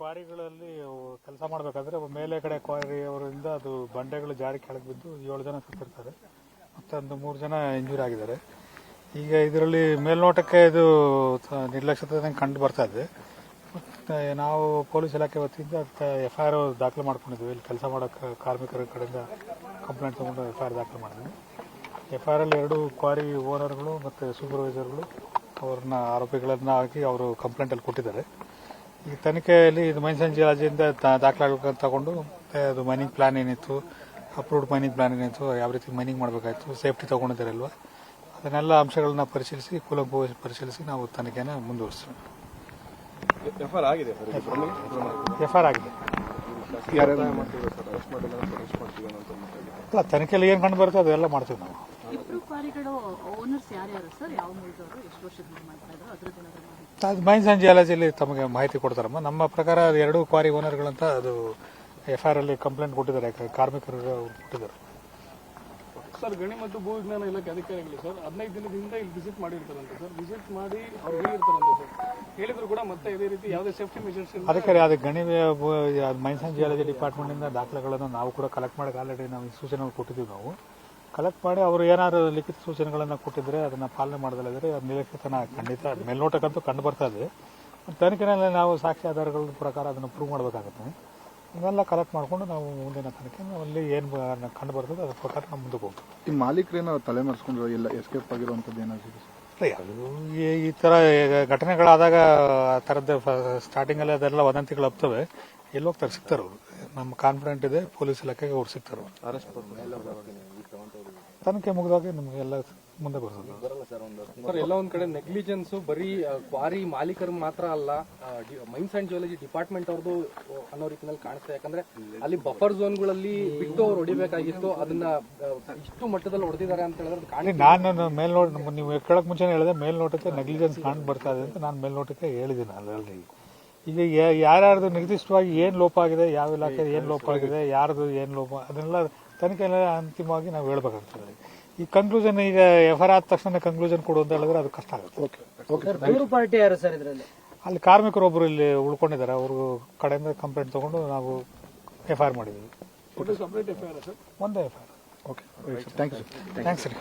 ಕ್ವಾರಿಗಳಲ್ಲಿ ಕೆಲಸ ಮಾಡಬೇಕಾದ್ರೆ ಮೇಲೆ ಕಡೆ ಕ್ವಾರಿ ಅವರಿಂದ ಅದು ಬಂಡೆಗಳು ಜಾರಿ ಕೆಳಗೆ ಬಿದ್ದು 7 ಜನ ಸತ್ತಿರ್ತಾರೆ, ಮತ್ತೆ ಒಂದು 3 ಜನ ಇಂಜೂರಿ ಆಗಿದ್ದಾರೆ. ಈಗ ಇದರಲ್ಲಿ ಮೇಲ್ನೋಟಕ್ಕೆ ಇದು ನಿರ್ಲಕ್ಷ್ಯತೆ ಕಂಡು ಬರ್ತಾ ಇದೆ. ಮತ್ತೆ ನಾವು ಪೊಲೀಸ್ ಇಲಾಖೆ ವತಿಯಿಂದ FIR ದಾಖಲು ಮಾಡ್ಕೊಂಡಿದ್ವಿ. ಇಲ್ಲಿ ಕೆಲಸ ಮಾಡೋ ಕಾರ್ಮಿಕರ ಕಡೆಯಿಂದ ಕಂಪ್ಲೇಂಟ್ ತಗೊಂಡು FIR ದಾಖಲು ಮಾಡಿದ್ವಿ. FIR ಅಲ್ಲಿ 2 ಕ್ವಾರಿ ಓನರ್ಗಳು ಮತ್ತು ಸೂಪರ್ವೈಸರ್ಗಳು ಅವ್ರನ್ನ ಆರೋಪಿಗಳನ್ನ ಹಾಕಿ ಅವರು ಕಂಪ್ಲೇಂಟಲ್ಲಿ ಕೊಟ್ಟಿದ್ದಾರೆ. ಈ ತನಿಖೆಯಲ್ಲಿ ಇದು ಮೈನ್ಸ್ ಅಂಡ್ ಜಿಯಾಲಜಿಯಿಂದ ದಾಖಲಾಗಬೇಕಂತ ತಗೊಂಡು ಅದು ಮೈನಿಂಗ್ ಪ್ಲಾನ್ ಏನಿತ್ತು, ಅಪ್ರೂವ್ಡ್ ಮೈನಿಂಗ್ ಪ್ಲಾನ್ ಏನಿತ್ತು, ಯಾವ ರೀತಿ ಮೈನಿಂಗ್ ಮಾಡಬೇಕಾಯ್ತು, ಸೇಫ್ಟಿ ತಗೊಂಡಿದ್ದಾರಲ್ವ, ಅದನ್ನೆಲ್ಲ ಅಂಶಗಳನ್ನ ಪರಿಶೀಲಿಸಿ ಕೂಲಂಕುಷವಾಗಿ ಪರಿಶೀಲಿಸಿ ನಾವು ತನಿಖೆನ ಮುಂದುವರಿಸ್ತೀವಿ. FIR ಆಗಿದೆ. ಅಲ್ಲ, ತನಿಖೆಯಲ್ಲಿ ಏನು ಕಂಡು ಬರುತ್ತೆ ಅದೆಲ್ಲ ಮಾಡ್ತೀವಿ ನಾವು. ಅದು ಮೈನ್ಸ್ ಅಂಡ್ ಜಿಯಾಲಜಿಯಲ್ಲಿ ತಮಗೆ ಮಾಹಿತಿ ಕೊಡ್ತಾರಮ್ಮ. ನಮ್ಮ ಪ್ರಕಾರ 2 ಕ್ವಾರಿ ಓನರ್ಗಳಂತ ಅದು FIR ಅಲ್ಲಿ ಕಂಪ್ಲೇಂಟ್ ಕೊಟ್ಟಿದ್ದಾರೆ, ಕಾರ್ಮಿಕರು ಕೊಟ್ಟಿದ್ದಾರೆ. ಸರ್, ಗಣಿ ಮತ್ತು ಭೂ ವಿಜ್ಞಾನ ಇಲಾಖೆ ಅಧಿಕಾರಿಗಳು ಸರ್ 15 ದಿನದಿಂದ ಇಲ್ಲಿ ವಿಸಿಟ್ ಮಾಡಿರ್ತಾರಂತೆ ಸರ್. ವಿಸಿಟ್ ಮಾಡಿ ಅವ್ರು ಹೇಳಿರ್ತಾರಂತೆ ಸರ್. ಹೇಳಿದ್ರು ಕೂಡ ಮತ್ತೆ ಇದೇ ರೀತಿ ಯಾವುದೇ ಸೇಫ್ಟಿ ಮೆಜರ್ಸ್ ಅದಕ್ಕೆ ಅದು ಗಣಿ ಮೈನ್ಸ್ ಅಂಡ್ ಜಿಯಾಲಜಿ ಡಿಪಾರ್ಟ್ಮೆಂಟಿಂದ ದಾಖಲೆಗಳನ್ನು ನಾವು ಕೂಡ ಕಲೆಕ್ಟ್ ಮಾಡಿ ಆಲ್ರೆಡಿ ನಾವು ಸೂಚನೆಗಳು ಕೊಟ್ಟಿದ್ದೀವಿ. ನಾವು ಕಲೆಕ್ಟ್ ಮಾಡಿ ಅವರು ಏನಾದ್ರು ಲಿಖಿತ ಸೂಚನೆಗಳನ್ನು ಕೊಟ್ಟಿದ್ರೆ ಅದನ್ನ ಪಾಲನೆ ಮಾಡದಲ್ಲಿದ್ರೆ ನಿರ್ಲಕ್ಷ್ಯತನ ಖಂಡಿತ ಮೇಲ್ನೋಟಕ್ಕಂತೂ ಕಂಡು ಬರ್ತಾ ಇದೆ. ತನಿಖೆನಲ್ಲಿ ನಾವು ಸಾಕ್ಷಿ ಆಧಾರಗಳ ಪ್ರಕಾರ ಅದನ್ನು ಪ್ರೂವ್ ಮಾಡಬೇಕಾಗುತ್ತೆ. ಇದೆಲ್ಲ ಕಲೆಕ್ಟ್ ಮಾಡಿಕೊಂಡು ನಾವು ಮುಂದಿನ ತನಿಖೆ ಅಲ್ಲಿ ಏನು ಕಂಡು ಬರ್ತದೆ ಅದ್ರ ಪ್ರಕಾರ ನಾವು ಮುಂದಕ್ಕೆ ಹೋಗ್ತೀವಿ. ಈ ಮಾಲೀಕರೇನೋ ತಲೆ ಮರೆಸ್ಕೊಂಡ್ರು ಇಲ್ಲ ಎಸ್ಕೇಪ್ ಆಗಿರುವಂಥದ್ದು ಏನಾಗಿದೆ? ಈ ಥರ ಘಟನೆಗಳಾದಾಗ ಆ ಥರದ್ದು ಸ್ಟಾರ್ಟಿಂಗಲ್ಲಿ ಅದೆಲ್ಲ ವದಂತಿಗಳು ಹಬ್ತವೆ. ಎಲ್ಲಿ ಹೋಗ್ತಾರೆ, ಸಿಗ್ತಾರೆ ಅವರು. ನಮ್ಮ ಕಾನ್ಫಿಡೆಂಟ್ ಇದೆ ಪೊಲೀಸ್ ಇಲಾಖೆಗೆ ಅವ್ರು ಸಿಗ್ತಾರೆ. ತನಿಖೆ ಮುಗಿದಾಗ ನಿಮಗೆಲ್ಲ ಮುಂದೆ ಬರ್ತದೆ ಸರ್. ಎಲ್ಲ ಒಂದ್ ಕಡೆ ನೆಗ್ಲಿಜೆನ್ಸ್ ಬರೀ ಕ್ವಾರಿ ಮಾಲೀಕರು ಮಾತ್ರ ಅಲ್ಲ, ಮೈನ್ಸ್ ಅಂಡ್ ಜಿಯಾಲಜಿ ಡಿಪಾರ್ಟ್ಮೆಂಟ್ ಅವ್ರದ್ದು ಅನ್ನೋ ರೀತಿಯಲ್ಲಿ ಕಾಣಿಸ್ತದೆ. ಯಾಕಂದ್ರೆ ಅಲ್ಲಿ ಬಫರ್ ಝೋನ್ಗಳಲ್ಲಿ ಬಿಟ್ಟು ಅವ್ರು ಹೊಡಿಬೇಕಾಗಿತ್ತು, ಅದನ್ನ ಇಷ್ಟು ಮಟ್ಟದಲ್ಲಿ ಹೊಡೆದಿದ್ದಾರೆ ಅಂತ ಹೇಳಿದ್ರೆ ನಾನು ಮೇಲ್ನೋಟ ನೀವು ಕೇಳಕ್ ಮುಂಚೆನೇ ಹೇಳಿದೆ ಮೇಲ್ನೋಟಕ್ಕೆ ನೆಗ್ಲಿಜೆನ್ಸ್ ಕಾಣ್ ಬರ್ತಾ ಇದೆ ಅಂತ. ನಾನು ಮೇಲ್ನೋಟಕ್ಕೆ ಹೇಳಿದ್ದೀನಿ ಅಲ್ಲಲ್ಲಿ. ಈಗ ಯಾರ್ಯಾರ್ದು ನಿರ್ದಿಷ್ಟವಾಗಿ ಏನ್ ಲೋಪ ಆಗಿದೆ, ಯಾವ ಇಲಾಖೆ ಏನ್ ಲೋಪ ಆಗಿದೆ, ಯಾರ್ದು ಏನ್ ಲೋಪ, ಅದನ್ನೆಲ್ಲ ತನಿಖೆಲ್ಲ ಅಂತಿಮವಾಗಿ ನಾವು ಹೇಳ್ಬೇಕಾಗ್ತದೆ. ಈ ಕನ್ಕ್ಲೂಷನ್ ಈಗ FIR ಆದ ತಕ್ಷಣ ಕನ್ಕ್ಲೂಷನ್ ಕೊಡು ಅಂತ ಹೇಳಿದ್ರೆ ಅದು ಕಷ್ಟ ಆಗುತ್ತೆ. ಅಲ್ಲಿ ಕಾರ್ಮಿಕರು ಒಬ್ರು ಇಲ್ಲಿ ಉಳ್ಕೊಂಡಿದ್ದಾರೆ, ಅವ್ರ ಕಡೆಯಿಂದ ಕಂಪ್ಲೇಂಟ್ ತಗೊಂಡು ನಾವು FIR ಮಾಡಿದ್ವಿ. ಸಪರೇಟ್ FIR ಸರ್, ಒಂದೇ FIR. Okay, thanks. Thanks sir.